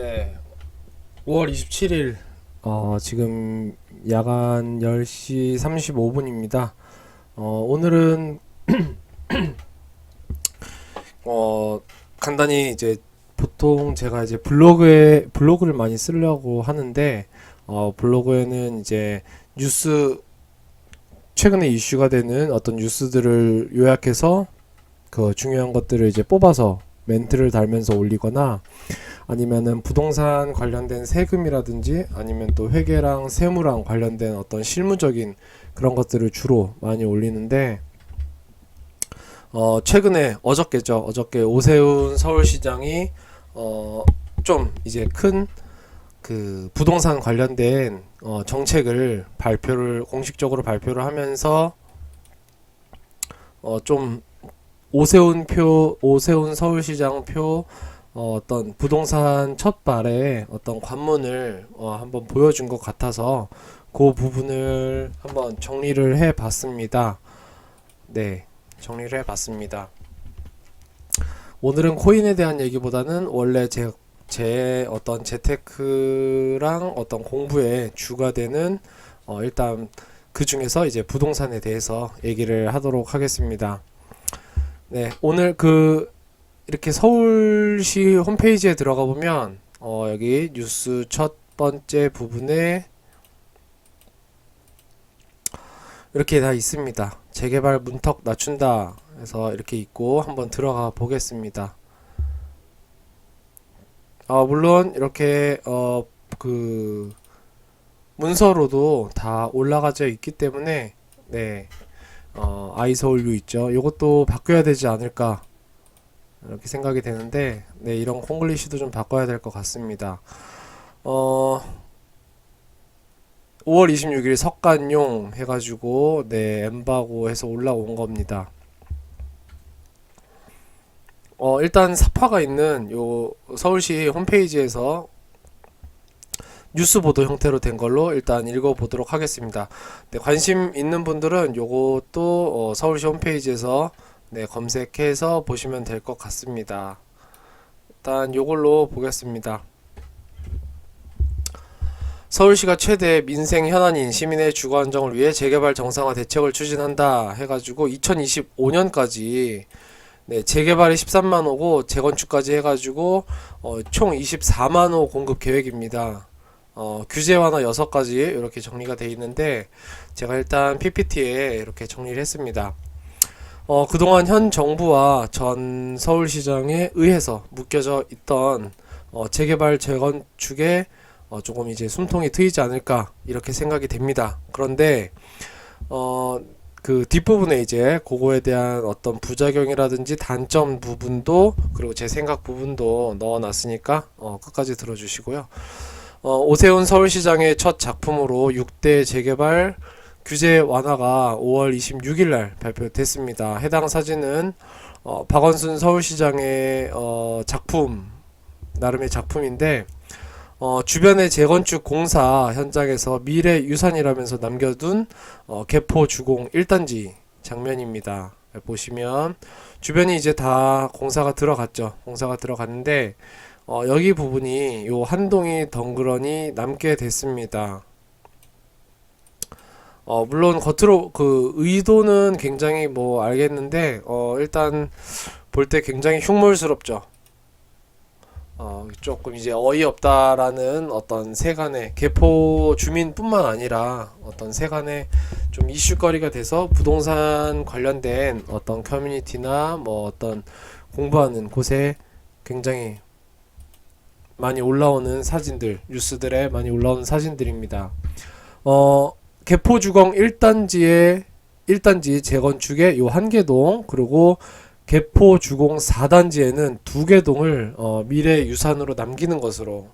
네, 5월 27일 지금 야간 10시 35분입니다. 오늘은 간단히 이제 보통 제가 이제 블로그를 많이 쓰려고 하는데 블로그에는 이제 최근에 이슈가 되는 어떤 뉴스들을 요약해서 그 중요한 것들을 이제 뽑아서 멘트를 달면서 올리거나 아니면은 부동산 관련된 세금이라든지 아니면 또 회계랑 세무랑 관련된 어떤 실무적인 그런 것들을 주로 많이 올리는데 최근에 어저께 오세훈 서울시장이 좀 이제 큰 그 부동산 관련된 정책을 공식적으로 발표를 하면서 좀 오세훈 서울시장 표 어떤 부동산 첫 발의 어떤 관문을 한번 보여준 것 같아서 그 부분을 한번 정리를 해 봤습니다. 네, 정리를 해 봤습니다. 오늘은 코인에 대한 얘기보다는 원래 제 어떤 재테크랑 어떤 공부의 주가 되는 일단 그 중에서 이제 부동산에 대해서 얘기를 하도록 하겠습니다. 네, 오늘 이렇게 서울시 홈페이지에 들어가 보면 여기 뉴스 첫 번째 부분에 이렇게 다 있습니다. 재개발 문턱 낮춘다 해서 이렇게 있고 한번 들어가 보겠습니다. 물론 이렇게 그 문서로도 다 올라가져 있기 때문에 네, 아이서울유 있죠. 이것도 바뀌어야 되지 않을까 이렇게 생각이 되는데 네, 이런 콩글리시도 좀 바꿔야 될 것 같습니다. 5월 26일 석간용 해가지고 네, 엠바고 해서 올라온 겁니다. 일단 사파가 있는 요 서울시 홈페이지에서 뉴스 보도 형태로 된 걸로 일단 읽어보도록 하겠습니다. 네, 관심 있는 분들은 요것도 서울시 홈페이지에서 네, 검색해서 보시면 될 것 같습니다. 일단 요걸로 보겠습니다. 서울시가 최대 민생 현안인 시민의 주거 안정을 위해 재개발 정상화 대책을 추진한다 해가지고 2025년까지 네, 재개발이 13만 호고 재건축까지 해가지고 총 24만 호 공급 계획입니다. 규제 완화 6가지 이렇게 정리가 되어 있는데 제가 일단 PPT에 이렇게 정리를 했습니다. 그동안 현 정부와 전 서울시장에 의해서 묶여져 있던 재개발 재건축에 조금 이제 숨통이 트이지 않을까 이렇게 생각이 됩니다. 그런데 그 뒷부분에 이제 그거에 대한 어떤 부작용이라든지 단점 부분도 그리고 제 생각 부분도 넣어놨으니까 끝까지 들어주시고요. 오세훈 서울시장의 첫 작품으로 6대 재개발 규제 완화가 5월 26일 날 발표됐습니다. 해당 사진은 박원순 서울시장의 나름의 작품인데 주변의 재건축 공사 현장에서 미래 유산이라면서 남겨둔 개포 주공 1단지 장면입니다. 보시면 주변이 이제 다 공사가 들어갔죠. 공사가 들어갔는데 여기 부분이 요 한동이 덩그러니 남게 됐습니다. 물론 겉으로 그 의도는 굉장히 뭐 알겠는데 일단 볼 때 굉장히 흉물스럽죠. 조금 이제 어이없다라는 어떤 세간의 개포 주민뿐만 아니라 어떤 세간의 좀 이슈거리가 돼서 부동산 관련된 어떤 커뮤니티나 뭐 어떤 공부하는 곳에 굉장히 많이 올라오는 사진들, 뉴스들에 많이 올라오는 사진들입니다. 개포주공 1단지 재건축의 요 한개동 그리고 개포주공 4단지에는 2개 동을 미래 유산으로 남기는 것으로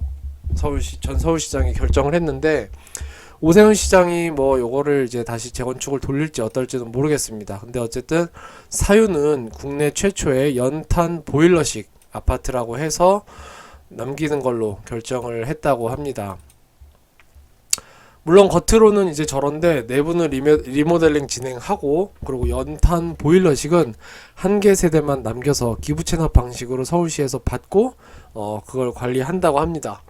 전 서울시장이 결정을 했는데 오세훈 시장이 뭐 요거를 이제 다시 재건축을 돌릴지 어떨지는 모르겠습니다. 근데 어쨌든 사유는 국내 최초의 연탄 보일러식 아파트라고 해서 남기는 걸로 결정을 했다고 합니다. 물론 겉으로는 이제 저런데 내부는 리모델링 진행하고, 그리고 연탄 보일러식은 한 개 세대만 남겨서 기부 체납 방식으로 서울시에서 받고 그걸 관리한다고 합니다.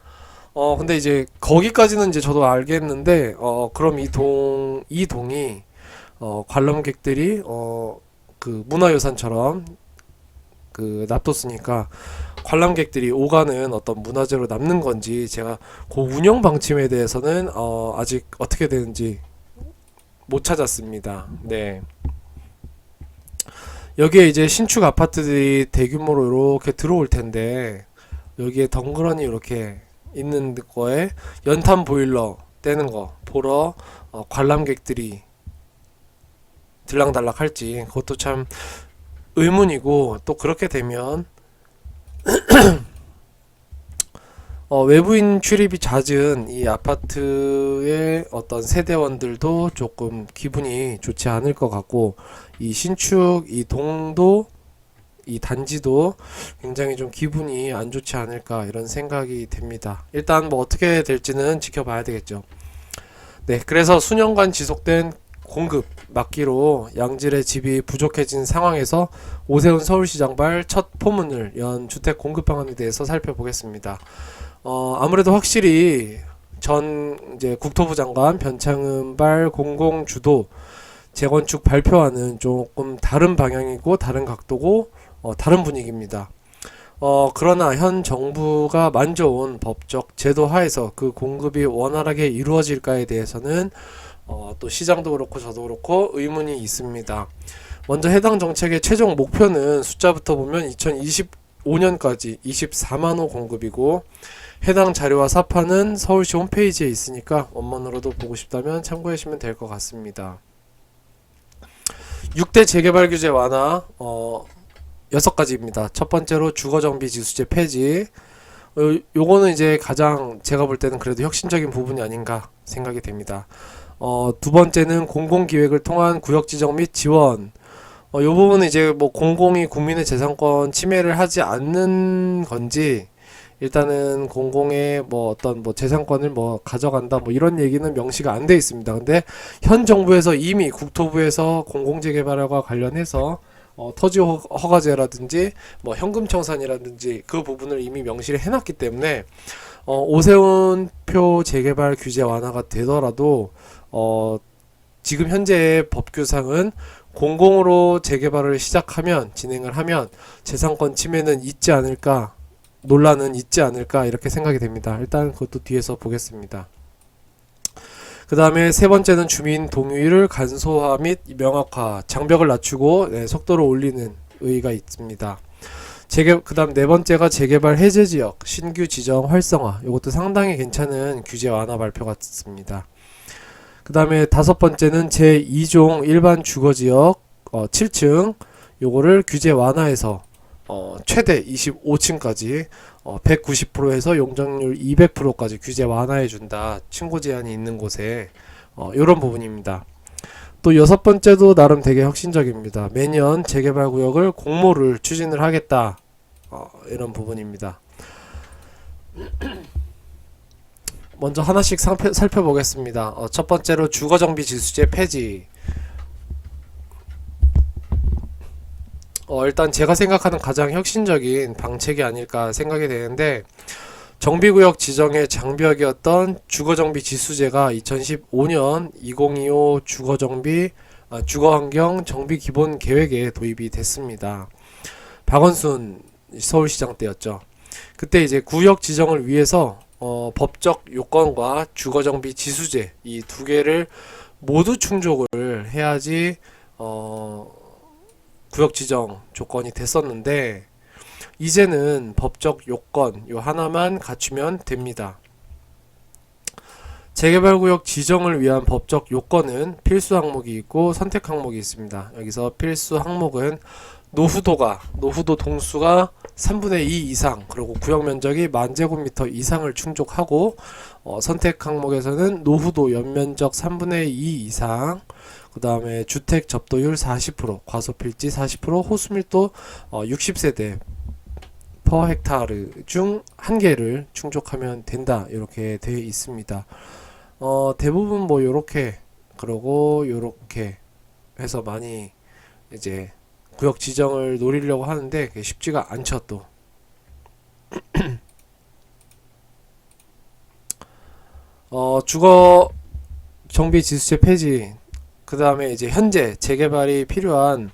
근데 이제 거기까지는 이제 저도 알겠는데, 그럼 이 동이 관람객들이 그 문화유산처럼 그 놔뒀으니까 관람객들이 오가는 어떤 문화재로 남는 건지, 제가 그 운영 방침에 대해서는 아직 어떻게 되는지 못 찾았습니다. 네. 여기에 이제 신축 아파트들이 대규모로 이렇게 들어올 텐데, 여기에 덩그러니 이렇게 있는 거에 연탄 보일러 떼는 거 보러 관람객들이 들락달락 할지, 그것도 참 의문이고, 또 그렇게 되면 외부인 출입이 잦은 이 아파트의 어떤 세대원들도 조금 기분이 좋지 않을 것 같고, 이 신축 이 동도 이 단지도 굉장히 좀 기분이 안 좋지 않을까, 이런 생각이 듭니다. 일단 뭐 어떻게 될지는 지켜봐야 되겠죠. 네, 그래서 수년간 지속된 공급 막기로 양질의 집이 부족해진 상황에서 오세훈 서울시장발 첫 포문을 연 주택 공급 방안에 대해서 살펴보겠습니다. 아무래도 확실히 전 이제 국토부 장관 변창흠발 공공주도 재건축 발표와는 조금 다른 방향이고 다른 각도고 다른 분위기입니다. 그러나 현 정부가 만져온 법적 제도 하에서 그 공급이 원활하게 이루어질까에 대해서는 또 시장도 그렇고 저도 그렇고 의문이 있습니다. 먼저 해당 정책의 최종 목표는 숫자부터 보면 2025년까지 24만 호 공급이고, 해당 자료와 사파는 서울시 홈페이지에 있으니까 원문으로도 보고 싶다면 참고하시면 될 것 같습니다. 6대 재개발 규제 완화 6가지입니다. 첫 번째로 주거정비 지수제 폐지. 요거는 이제 가장 제가 볼 때는 그래도 혁신적인 부분이 아닌가 생각이 됩니다. 두 번째는 공공기획을 통한 구역 지정 및 지원. 요 부분은 이제 뭐 공공이 국민의 재산권 침해를 하지 않는 건지, 일단은 공공의 뭐 어떤 뭐 재산권을 뭐 가져간다 뭐 이런 얘기는 명시가 안 돼 있습니다. 근데 현 정부에서 이미 국토부에서 공공재개발과 관련해서 토지 허가제라든지 뭐 현금청산이라든지 그 부분을 이미 명시를 해놨기 때문에 오세훈표 재개발 규제 완화가 되더라도 지금 현재의 법규상은 공공으로 재개발을 시작하면, 진행을 하면 재산권 침해는 있지 않을까, 논란은 있지 않을까, 이렇게 생각이 됩니다. 일단 그것도 뒤에서 보겠습니다. 그 다음에 세 번째는 주민 동의를 간소화 및 명확화, 장벽을 낮추고 속도를 올리는 의의가 있습니다. 그 다음 네 번째가 재개발 해제지역 신규 지정 활성화, 이것도 상당히 괜찮은 규제 완화 발표 같습니다. 그 다음에 다섯 번째는 제2종 일반 주거지역 7층, 요거를 규제 완화해서 최대 25층까지 190%에서 용적률 200%까지 규제 완화해준다. 층고 제한이 있는 곳에 요런 부분입니다. 또 여섯 번째도 나름 되게 혁신적입니다. 매년 재개발구역을 공모를 추진을 하겠다. 이런 부분입니다. 먼저 하나씩 살펴보겠습니다. 첫 번째로 주거정비 지수제 폐지. 일단 제가 생각하는 가장 혁신적인 방책이 아닐까 생각이 되는데, 정비구역 지정의 장벽이었던 주거정비 지수제가 2015년 2025 주거환경 정비 기본 계획에 도입이 됐습니다. 박원순 서울시장 때였죠. 그때 이제 구역 지정을 위해서 법적 요건과 주거정비 지수제 이 두 개를 모두 충족을 해야지 구역 지정 조건이 됐었는데, 이제는 법적 요건 요 하나만 갖추면 됩니다. 재개발구역 지정을 위한 법적 요건은 필수 항목이 있고 선택 항목이 있습니다. 여기서 필수 항목은 노후도 동수가 3분의 2 이상, 그리고 구역 면적이 10,000제곱미터 이상을 충족하고, 선택 항목에서는 노후도 연면적 3분의 2 이상, 그 다음에 주택 접도율 40%, 과소필지 40%, 호수밀도 60세대 퍼 헥타르 중 한 개를 충족하면 된다. 이렇게 되어 있습니다. 대부분 뭐 요렇게 그러고 요렇게 해서 많이 이제 구역 지정을 노리려고 하는데 그게 쉽지가 않죠 또. 주거 정비 지수제 폐지, 그 다음에 이제 현재 재개발이 필요한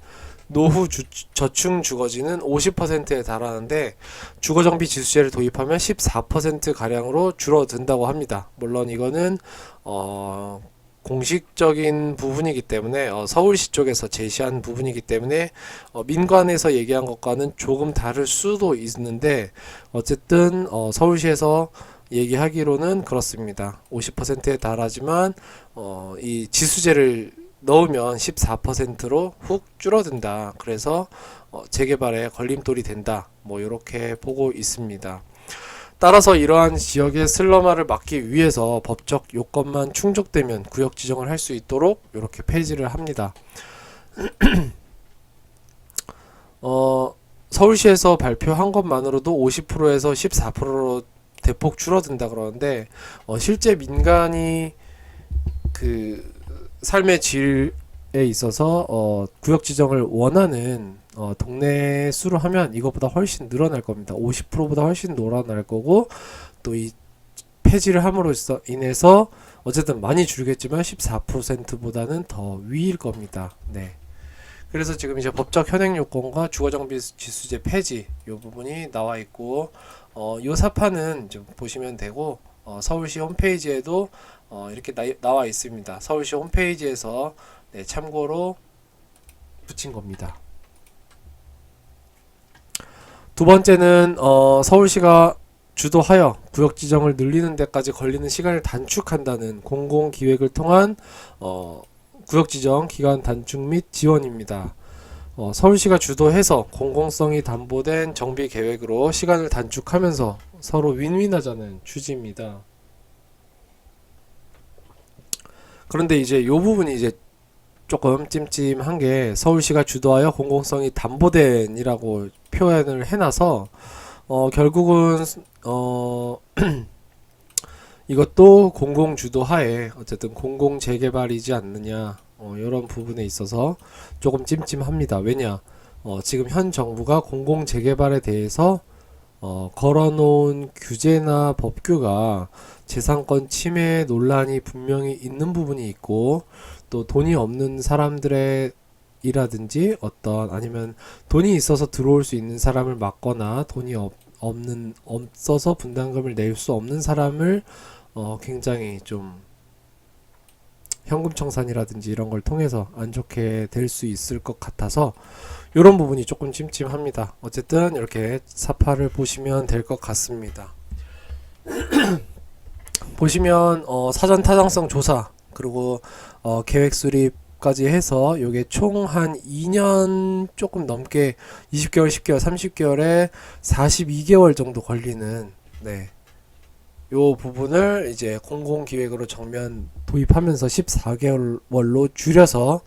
노후 저층 주거지는 50%에 달하는데 주거정비 지수제를 도입하면 14% 가량으로 줄어든다고 합니다. 물론 이거는 공식적인 부분이기 때문에 서울시 쪽에서 제시한 부분이기 때문에 민관에서 얘기한 것과는 조금 다를 수도 있는데 어쨌든 서울시에서 얘기하기로는 그렇습니다. 50%에 달하지만 이 지수제를 넣으면 14%로 훅 줄어든다. 그래서 재개발에 걸림돌이 된다. 뭐 이렇게 보고 있습니다. 따라서 이러한 지역의 슬럼화를 막기 위해서 법적 요건만 충족되면 구역 지정을 할 수 있도록 이렇게 폐지를 합니다. 서울시에서 발표한 것만으로도 50%에서 14%로 대폭 줄어든다 그러는데 실제 민간이 그 삶의 질에 있어서 구역 지정을 원하는 동네 수로 하면 이것보다 훨씬 늘어날 겁니다. 50%보다 훨씬 늘어날 거고 또 이 폐지를 함으로 인해서 어쨌든 많이 줄겠지만 14%보다는 더 위일 겁니다. 네. 그래서 지금 이제 법적 현행 요건과 주거정비 지수제 폐지 요 부분이 나와 있고 요 사파는 좀 보시면 되고 서울시 홈페이지에도 이렇게 나와 있습니다. 서울시 홈페이지에서 네, 참고로 붙인 겁니다. 두 번째는 서울시가 주도하여 구역 지정을 늘리는 데까지 걸리는 시간을 단축한다는 공공기획을 통한 구역 지정 기간 단축 및 지원입니다. 서울시가 주도해서 공공성이 담보된 정비 계획으로 시간을 단축하면서 서로 윈윈하자는 취지입니다. 그런데 이제 요 부분이 이제 조금 찜찜한 게 서울시가 주도하여 공공성이 담보된이라고 표현을 해놔서 결국은 이것도 공공 주도하에 어쨌든 공공 재개발이지 않느냐 이런 부분에 있어서 조금 찜찜합니다. 왜냐 지금 현 정부가 공공 재개발에 대해서 걸어놓은 규제나 법규가 재산권 침해 논란이 분명히 있는 부분이 있고 또 돈이 없는 사람들의 이라든지 아니면 돈이 있어서 들어올 수 있는 사람을 막거나 돈이 없어서 분담금을 낼 수 없는 사람을 굉장히 좀 현금 청산이라든지 이런 걸 통해서 안 좋게 될 수 있을 것 같아서 이런 부분이 조금 찜찜합니다. 어쨌든 이렇게 사파를 보시면 될 것 같습니다. 보시면 사전 타당성 조사 그리고 계획 수립까지 해서 요게 총 한 2년 조금 넘게 20개월, 10개월, 30개월에 42개월 정도 걸리는 네. 요 부분을 이제 공공기획으로 정면 도입하면서 14개월로 줄여서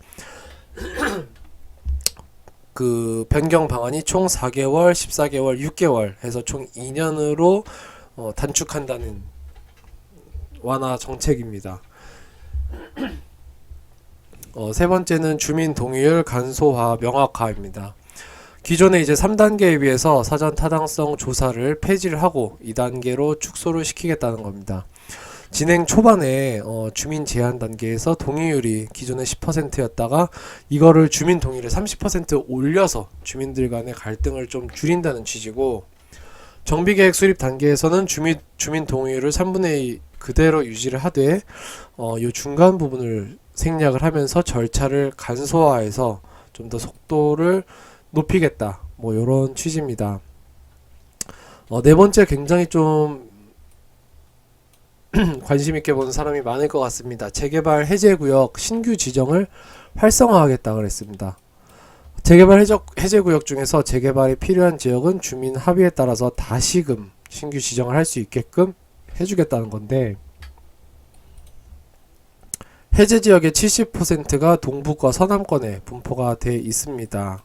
그 변경 방안이 총 4개월, 14개월, 6개월 해서 총 2년으로 단축한다는 완화 정책입니다. 세 번째는 주민 동의율 간소화 명확화입니다. 기존에 이제 3단계에 비해서 사전 타당성 조사를 폐지를 하고 2단계로 축소를 시키겠다는 겁니다. 진행 초반에 주민 제한 단계에서 동의율이 기존에 10%였다가 이거를 주민 동의를 30% 올려서 주민들 간의 갈등을 좀 줄인다는 취지고 정비계획 수립 단계에서는 주민 동의율을 3분의 2 그대로 유지를 하되 요 중간 부분을 생략을 하면서 절차를 간소화해서 좀 더 속도를 높이겠다 뭐 요런 취지입니다. 네 번째 굉장히 좀 관심 있게 보는 사람이 많을 것 같습니다. 재개발 해제구역 신규 지정을 활성화하겠다 그랬습니다. 재개발 해제구역 중에서 재개발이 필요한 지역은 주민 합의에 따라서 다시금 신규 지정을 할 수 있게끔 해주겠다는 건데 해제 지역의 70%가 동북과 서남권에 분포가 돼 있습니다.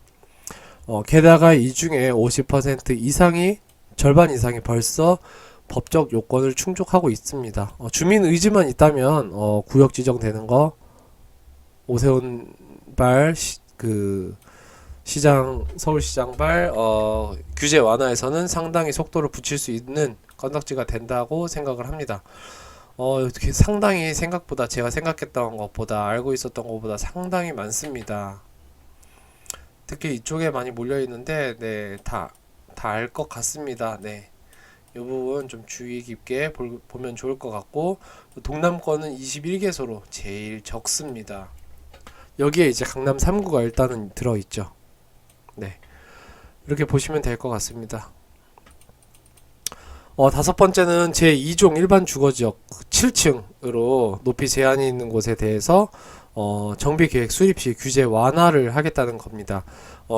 게다가 이 중에 50% 이상이 절반 이상이 벌써 법적 요건을 충족하고 있습니다. 주민 의지만 있다면 구역 지정되는 거 오세훈발 시장 서울시장발 규제 완화에서는 상당히 속도를 붙일 수 있는 건덕지가 된다고 생각을 합니다. 상당히 생각보다 제가 생각했던 것보다 알고 있었던 것보다 상당히 많습니다. 특히 이쪽에 많이 몰려 있는데 네, 다 알 것 같습니다. 네. 이 부분 좀 주의 깊게 보면 좋을 것 같고, 동남권은 21개소로 제일 적습니다. 여기에 이제 강남 3구가 일단은 들어있죠. 네. 이렇게 보시면 될 것 같습니다. 다섯 번째는 제2종 일반 주거지역 7층으로 높이 제한이 있는 곳에 대해서 정비계획 수립 시 규제 완화를 하겠다는 겁니다.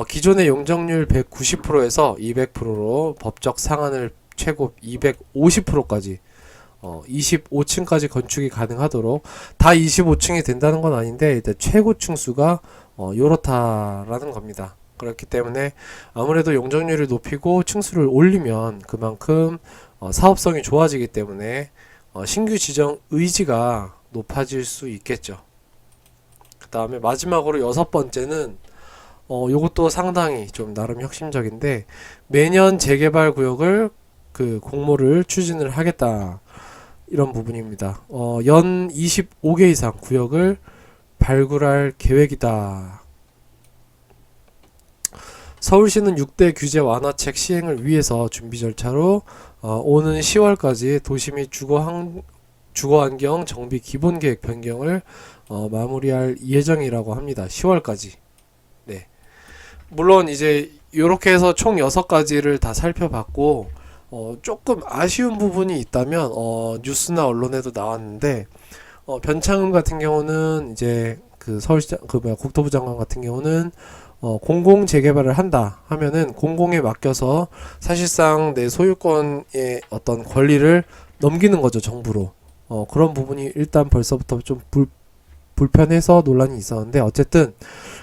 기존의 용적률 190%에서 200%로 법적 상한을 최고 250%까지 25층까지 건축이 가능하도록, 다 25층이 된다는 건 아닌데 일단 최고 층수가 요렇다라는 겁니다. 그렇기 때문에 아무래도 용적률을 높이고 층수를 올리면 그만큼 사업성이 좋아지기 때문에 신규 지정 의지가 높아질 수 있겠죠. 그 다음에 마지막으로 여섯 번째는 요것도 상당히 좀 나름 혁신적인데, 매년 재개발 구역을 공모를 추진을 하겠다, 이런 부분입니다. 연 25개 이상 구역을 발굴할 계획이다. 서울시는 6대 규제 완화책 시행을 위해서 준비 절차로 오는 10월까지 도시 및 주거환경 정비 기본계획 변경을 마무리할 예정이라고 합니다. 10월까지. 네. 물론 이제 이렇게 해서 총 6가지를 다 살펴봤고, 조금 아쉬운 부분이 있다면 뉴스나 언론에도 나왔는데, 변창흠 같은 경우는 이제 서울시장 국토부 장관 같은 경우는 공공 재개발을 한다 하면은 공공에 맡겨서 사실상 내 소유권의 어떤 권리를 넘기는 거죠, 정부로. 그런 부분이 일단 벌써부터 좀 불편해서 논란이 있었는데, 어쨌든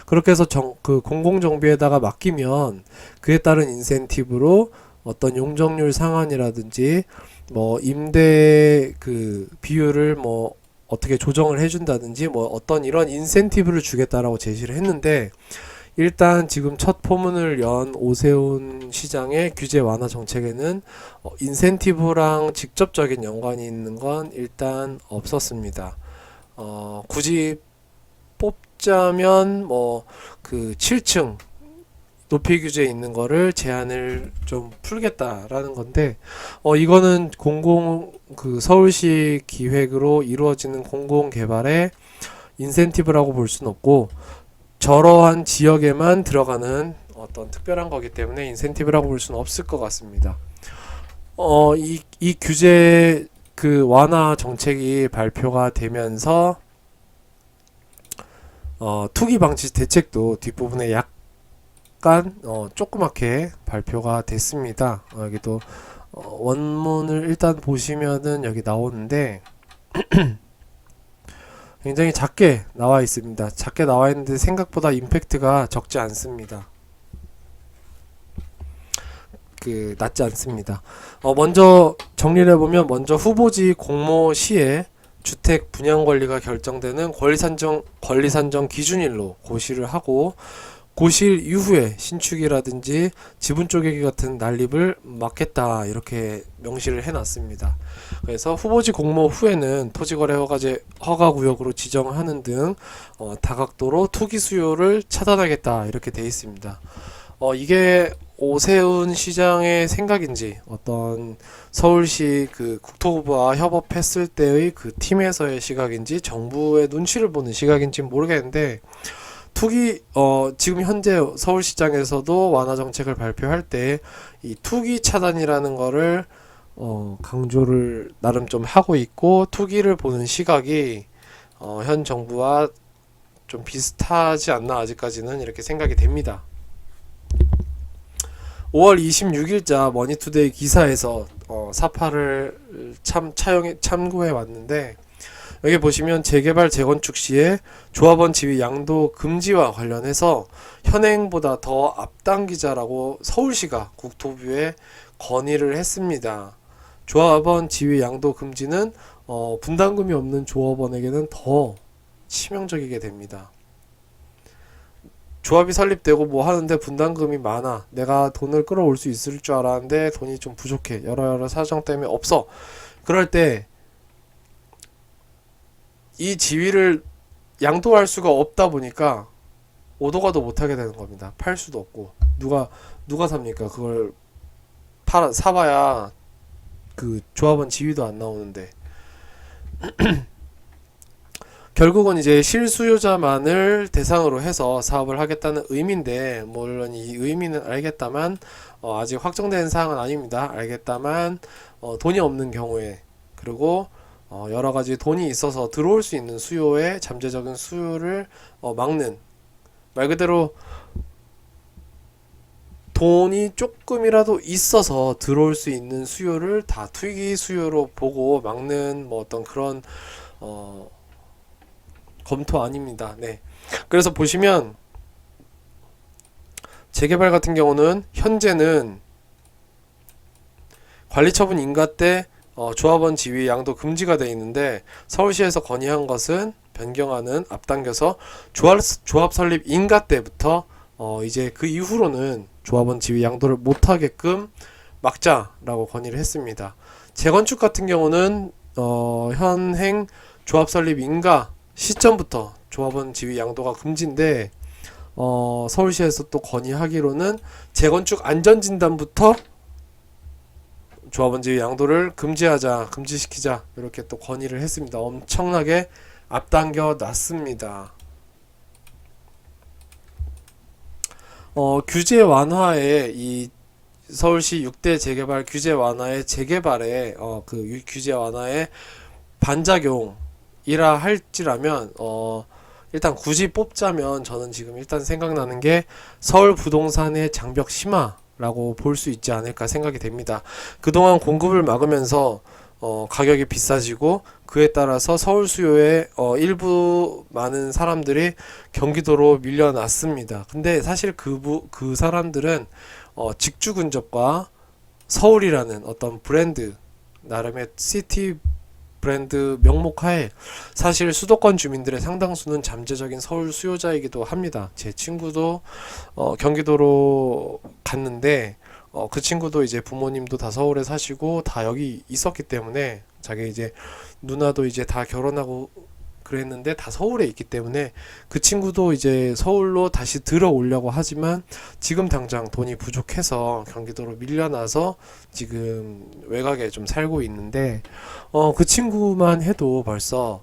그렇게 해서 공공정비에다가 맡기면 그에 따른 인센티브로 어떤 용적률 상한이라든지 임대 비율을 어떻게 조정을 해준다든지 어떤 이런 인센티브를 주겠다라고 제시를 했는데, 일단 지금 첫 포문을 연 오세훈 시장의 규제 완화 정책에는 인센티브랑 직접적인 연관이 있는 건 일단 없었습니다. 굳이 뽑자면 7층 높이 규제 있는 거를 제한을 좀 풀겠다라는 건데, 이거는 서울시 기획으로 이루어지는 공공 개발의 인센티브라고 볼 수는 없고, 저러한 지역에만 들어가는 어떤 특별한 거기 때문에 인센티브라고 볼 수는 없을 것 같습니다. 이 규제 완화 정책이 발표가 되면서 투기 방지 대책도 뒷부분에 약간 조그맣게 발표가 됐습니다. 여기도 원문을 일단 보시면은 여기 나오는데 굉장히 작게 나와 있습니다. 작게 나와 있는데 생각보다 임팩트가 적지 않습니다. 낮지 않습니다. 먼저 정리를 해보면, 먼저 후보지 공모 시에 주택 분양 권리가 결정되는 권리산정 기준일로 고시를 하고, 고시일 이후에 신축이라든지 지분 쪼개기 같은 난립을 막겠다, 이렇게 명시를 해놨습니다. 그래서 후보지 공모 후에는 토지거래 허가 구역으로 지정하는 등 다각도로 투기 수요를 차단하겠다, 이렇게 되어 있습니다. 이게 오세훈 시장의 생각인지 어떤 서울시 국토부와 협업했을 때의 팀에서의 시각인지 정부의 눈치를 보는 시각인지 모르겠는데, 지금 현재 서울시장에서도 완화 정책을 발표할 때 이 투기 차단이라는 거를 강조를 나름 좀 하고 있고, 투기를 보는 시각이 현 정부와 좀 비슷하지 않나, 아직까지는 이렇게 생각이 됩니다. 5월 26일자 머니투데이 기사에서 사파를 참고해 왔는데, 여기 보시면 재개발 재건축 시에 조합원 지위 양도 금지와 관련해서 현행보다 더 앞당기자라고 서울시가 국토부에 건의를 했습니다. 조합원 지위 양도 금지는 분담금이 없는 조합원에게는 더 치명적이게 됩니다. 조합이 설립되고 뭐 하는데 분담금이 많아. 내가 돈을 끌어올 수 있을 줄 알았는데 돈이 좀 부족해. 여러 사정 때문에 없어. 그럴 때 이 지위를 양도할 수가 없다 보니까 오도가도 못하게 되는 겁니다. 팔 수도 없고. 누가 삽니까? 그걸 사봐야 그 조합원 지위도 안 나오는데. 결국은 이제 실수요자만을 대상으로 해서 사업을 하겠다는 의미인데, 물론 이 의미는 알겠다만 아직 확정된 사항은 아닙니다. 알겠다만 돈이 없는 경우에, 그리고 여러 가지 돈이 있어서 들어올 수 있는 수요의 잠재적인 수요를 막는, 말 그대로 돈이 조금이라도 있어서 들어올 수 있는 수요를 다 투기 수요로 보고 막는 뭐 어떤 그런 검토 아닙니다. 네. 그래서 보시면 재개발 같은 경우는 현재는 관리처분 인가 때 조합원 지위 양도 금지가 되어 있는데, 서울시에서 건의한 것은 변경안은 앞당겨서 조합 설립 인가 때부터 이제 그 이후로는 조합원 지위 양도를 못하게끔 막자라고 건의를 했습니다. 재건축 같은 경우는 현행 조합 설립 인가 시점부터 조합원 지위 양도가 금지인데, 서울시에서 또 건의하기로는 재건축 안전진단부터 조합원 지위 양도를 금지시키자 이렇게 또 건의를 했습니다. 엄청나게 앞당겨 놨습니다. 규제 완화에 이 서울시 6대 재개발 규제 완화의 재개발에 그 규제 완화의 반작용이라 할지라면 일단 굳이 뽑자면 저는 지금 일단 생각나는 게 서울 부동산의 장벽 심화라고 볼 수 있지 않을까 생각이 됩니다. 그동안 공급을 막으면서 가격이 비싸지고, 그에 따라서 서울 수요의 일부 많은 사람들이 경기도로 밀려났습니다. 근데 사실 그 사람들은 직주 근접과 서울이라는 어떤 브랜드, 나름의 시티 브랜드 명목하에 사실 수도권 주민들의 상당수는 잠재적인 서울 수요자이기도 합니다. 제 친구도 경기도로 갔는데 그 친구도 이제 부모님도 다 서울에 사시고 다 여기 있었기 때문에, 자기 이제 누나도 이제 다 결혼하고 그랬는데 다 서울에 있기 때문에 그 친구도 이제 서울로 다시 들어오려고 하지만 지금 당장 돈이 부족해서 경기도로 밀려나서 지금 외곽에 좀 살고 있는데, 그 친구만 해도 벌써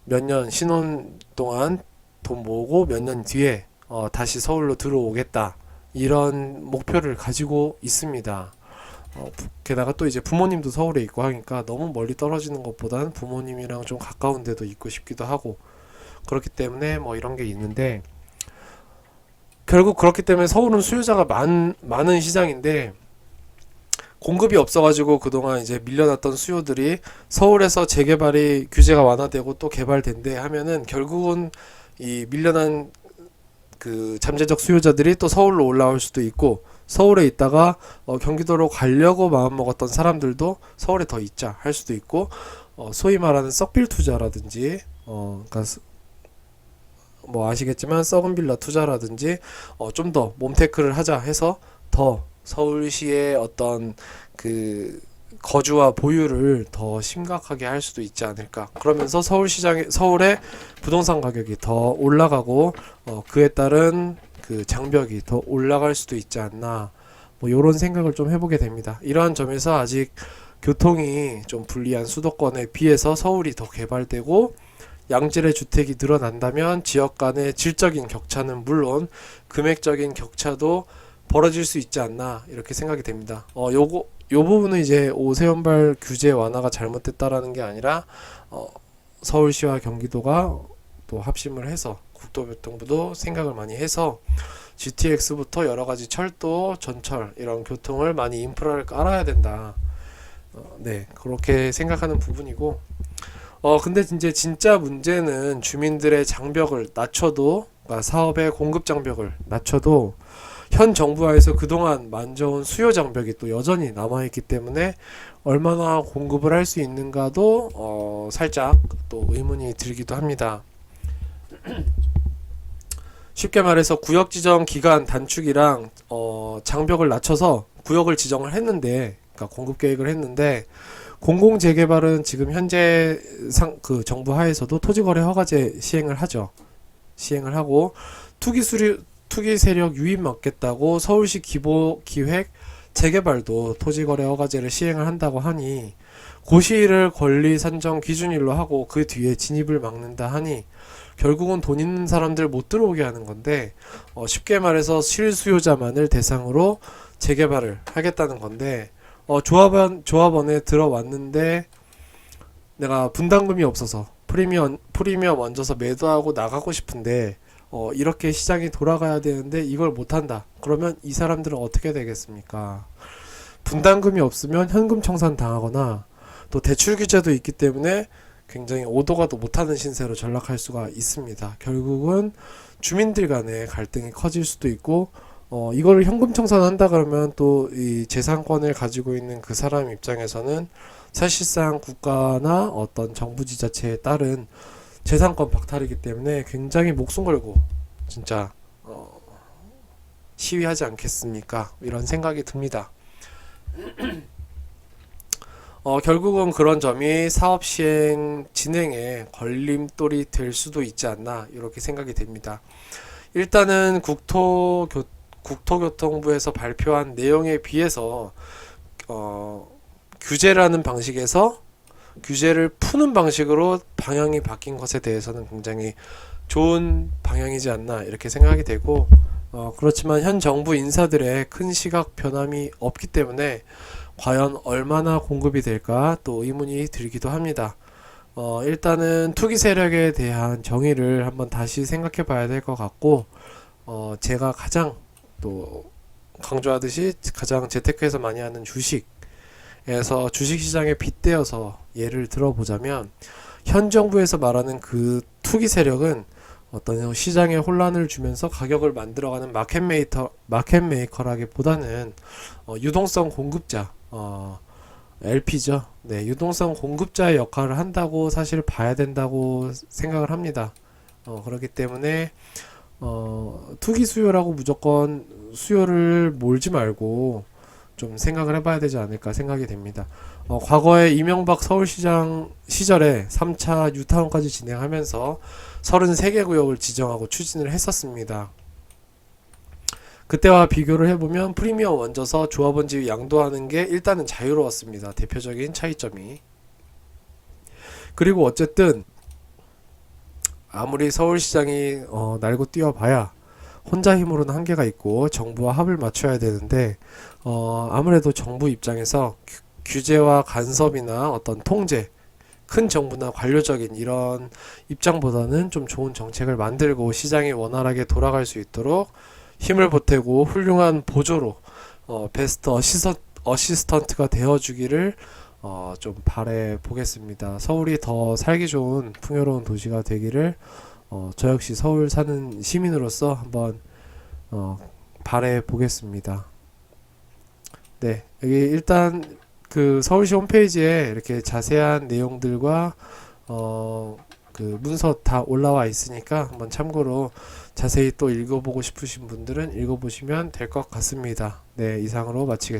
몇 년 신혼 동안 돈 모으고 몇 년 뒤에 다시 서울로 들어오겠다, 이런 목표를 가지고 있습니다. 게다가 또 이제 부모님도 서울에 있고 하니까 너무 멀리 떨어지는 것보다는 부모님이랑 좀 가까운 데도 있고 싶기도 하고, 그렇기 때문에 뭐 이런 게 있는데, 결국 그렇기 때문에 서울은 수요자가 많은 시장인데, 공급이 없어가지고 그동안 이제 밀려났던 수요들이 서울에서 재개발이 규제가 완화되고 또 개발된대 하면은 결국은 이 밀려난 그 잠재적 수요자들이 또 서울로 올라올 수도 있고, 서울에 있다가 경기도로 가려고 마음먹었던 사람들도 서울에 더 있자 할 수도 있고, 소위 말하는 썩빌 투자라든지 그러니까 뭐 아시겠지만 썩은 빌라 투자라든지 좀 더 몸테크를 하자 해서 더 서울시의 어떤 그 거주와 보유를 더 심각하게 할 수도 있지 않을까. 그러면서 서울의 부동산 가격이 더 올라가고 그에 따른 그 장벽이 더 올라갈 수도 있지 않나, 뭐 요런 생각을 좀 해보게 됩니다. 이러한 점에서 아직 교통이 좀 불리한 수도권에 비해서 서울이 더 개발되고 양질의 주택이 늘어난다면 지역 간의 질적인 격차는 물론 금액적인 격차도 벌어질 수 있지 않나, 이렇게 생각이 됩니다. 요 부분은 이제 오세훈발 규제 완화가 잘못됐다라는 게 아니라 서울시와 경기도가 또 합심을 해서 국토교통부도 생각을 많이 해서 GTX부터 여러 가지 철도, 전철 이런 교통을 많이 인프라를 깔아야 된다. 네, 그렇게 생각하는 부분이고, 근데 이제 진짜 문제는 주민들의 장벽을 낮춰도, 그러니까 사업의 공급 장벽을 낮춰도 현 정부하에서 그동안 만져온 수요 장벽이 또 여전히 남아있기 때문에 얼마나 공급을 할 수 있는가도 살짝 또 의문이 들기도 합니다. 쉽게 말해서 구역 지정 기간 단축이랑 장벽을 낮춰서 구역을 지정을 했는데, 그러니까 공급 계획을 했는데, 공공 재개발은 지금 현재 그 정부 하에서도 토지거래 허가제 시행을 하죠. 시행을 하고 투기 세력 유입 막겠다고 서울시 기획 재개발도 토지거래 허가제를 시행을 한다고 하니, 고시를 권리 산정 기준일로 하고 그 뒤에 진입을 막는다 하니 결국은 돈 있는 사람들 못 들어오게 하는 건데, 쉽게 말해서 실수요자만을 대상으로 재개발을 하겠다는 건데, 조합원에 들어왔는데 내가 분담금이 없어서 프리미엄 얹어서 매도하고 나가고 싶은데 이렇게 시장이 돌아가야 되는데 이걸 못한다. 그러면 이 사람들은 어떻게 되겠습니까? 분담금이 없으면 현금 청산 당하거나 또 대출 규제도 있기 때문에 굉장히 오도 가도 못하는 신세로 전락할 수가 있습니다. 결국은 주민들 간의 갈등이 커질 수도 있고, 이거를 현금 청산한다 그러면 또 이 재산권을 가지고 있는 그 사람 입장에서는 사실상 국가나 어떤 정부 지자체에 따른 재산권 박탈이기 때문에 굉장히 목숨 걸고 진짜 시위하지 않겠습니까? 이런 생각이 듭니다. 결국은 그런 점이 사업 시행 진행에 걸림돌이 될 수도 있지 않나 이렇게 생각이 됩니다. 일단은 국토교통부에서 발표한 내용에 비해서 규제라는 방식에서 규제를 푸는 방식으로 방향이 바뀐 것에 대해서는 굉장히 좋은 방향이지 않나 이렇게 생각이 되고, 그렇지만 현 정부 인사들의 큰 시각 변함이 없기 때문에 과연 얼마나 공급이 될까 또 의문이 들기도 합니다. 일단은 투기 세력에 대한 정의를 한번 다시 생각해 봐야 될 것 같고, 제가 가장 또 강조하듯이 가장 재테크에서 많이 하는 주식에서 주식시장에 빗대어서 예를 들어보자면, 현 정부에서 말하는 그 투기 세력은 어떤 시장에 혼란을 주면서 가격을 만들어가는 마켓메이커라기보다는 유동성 공급자, LP죠. 네, 유동성 공급자의 역할을 한다고 사실 봐야 된다고 생각을 합니다. 그렇기 때문에 투기 수요라고 무조건 수요를 몰지 말고 좀 생각을 해봐야 되지 않을까 생각이 됩니다. 과거에 이명박 서울시장 시절에 3차 뉴타운까지 진행하면서 33개 구역을 지정하고 추진을 했었습니다. 그때와 비교를 해보면 프리미엄 얹어서 조합원 지위 양도하는 게 일단은 자유로웠습니다. 대표적인 차이점이. 그리고 어쨌든 아무리 서울시장이 날고 뛰어봐야 혼자 힘으로는 한계가 있고 정부와 합을 맞춰야 되는데, 아무래도 정부 입장에서 규제와 간섭이나 어떤 통제, 큰 정부나 관료적인 이런 입장보다는 좀 좋은 정책을 만들고 시장이 원활하게 돌아갈 수 있도록 힘을 보태고 훌륭한 보조로 베스트 어시스턴트가 되어주기를 좀 바래 보겠습니다. 서울이 더 살기 좋은 풍요로운 도시가 되기를 저 역시 서울 사는 시민으로서 한번 바래 보겠습니다. 네, 여기 일단 그 서울시 홈페이지에 이렇게 자세한 내용들과 그 문서 다 올라와 있으니까 한번 참고로 자세히 또 읽어보고 싶으신 분들은 읽어보시면 될 것 같습니다. 네, 이상으로 마치겠습니다.